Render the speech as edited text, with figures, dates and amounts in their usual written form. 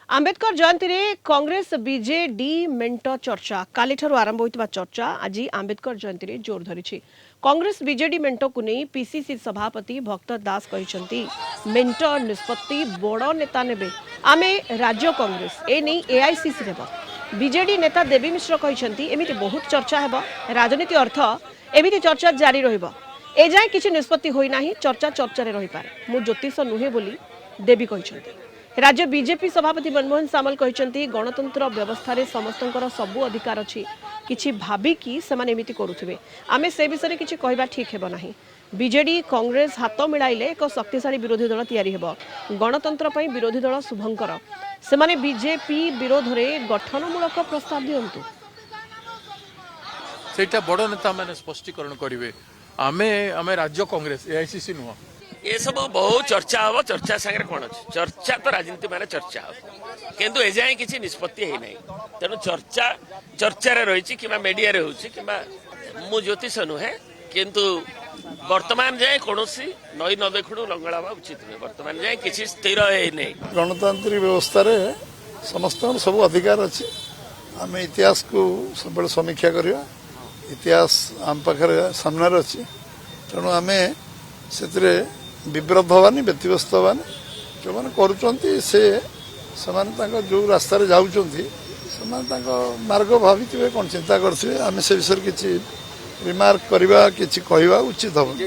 आंबेडकर जयंती रे कांग्रेस बीजेडी मेंट चर्चा काली ठारू आरंभ होइतबा चर्चा आज आंबेडकर जयंती रे जोर धरिछि। कांग्रेस बीजेडी मेंट को नहीं पीसीसी सभापति भक्त दास कहिसंती मेंट निष्पत्ति बड़ नेता नेबे आमे राज्य कांग्रेस ए नहीं एआईसीसी नेब। बीजेडी नेता देवी मिश्र कहिसंती एमिति बहुत चर्चा हेबो राजनीति अर्थ एमिति चर्चा जारी रहिबो ए जाय किछि निष्पत्ति होई नाही चर्चा चर्चा रे रहि पारे मु ज्योतिष नुहे बोली देवी कहिसंती। राज्य बीजेपी सभापति मनमोहन सामल कहते गणतंत्र व्यवस्था रे समस्तंकर सबु अधिकार अछि किछि भाबिकी सेमाने एमिति करुथिबे आमे से विषय किछि कहबा ठीक हेबो नाही। बीजेडी कांग्रेस हाथ मिलाइले एक शक्तिशाली विरोधी दल तैयारी हेबो। गणतंत्र पई विरोधी दल शुभंकर सेमाने बीजेपी विरोध रे गठनमूलक प्रस्ताव दियंतु सेटा बड़ नेता माने स्पष्टीकरण करिवे। आमे राज्य कांग्रेस एआईसीसी नुह ये सब बहुत चर्चा हम चर्चा सागर कौन अच्छे चर्चा तो राजनीति माने चर्चा हम किंतु एजाए किसी निष्पत्ति है नहीं तेणु चर्चा चर्चा रही कि मीडिया रे होची कि मु ज्योतिष नुहे किंतु वर्तमान जाए कौन नई न देखु लंगड़ा हवा उचित नुहे। वर्तमान जाए किसी स्थिर है नहीं। गणतांत्रिक व्यवस्था रे समस्त सब अधिकार अच्छे आम इतिहास को सब समीक्षा करवा इतिहास आम पाखे सामने अच्छी तेणु आम से विब्रत हवानी व्यतिव्यस्त हवानी जो मैंने करुँच से जो रास्ता जाऊँच मार्ग भावी कौन चिंता करें आम से विषय किसी रिमार्क करवा कि कहवा उचित हम।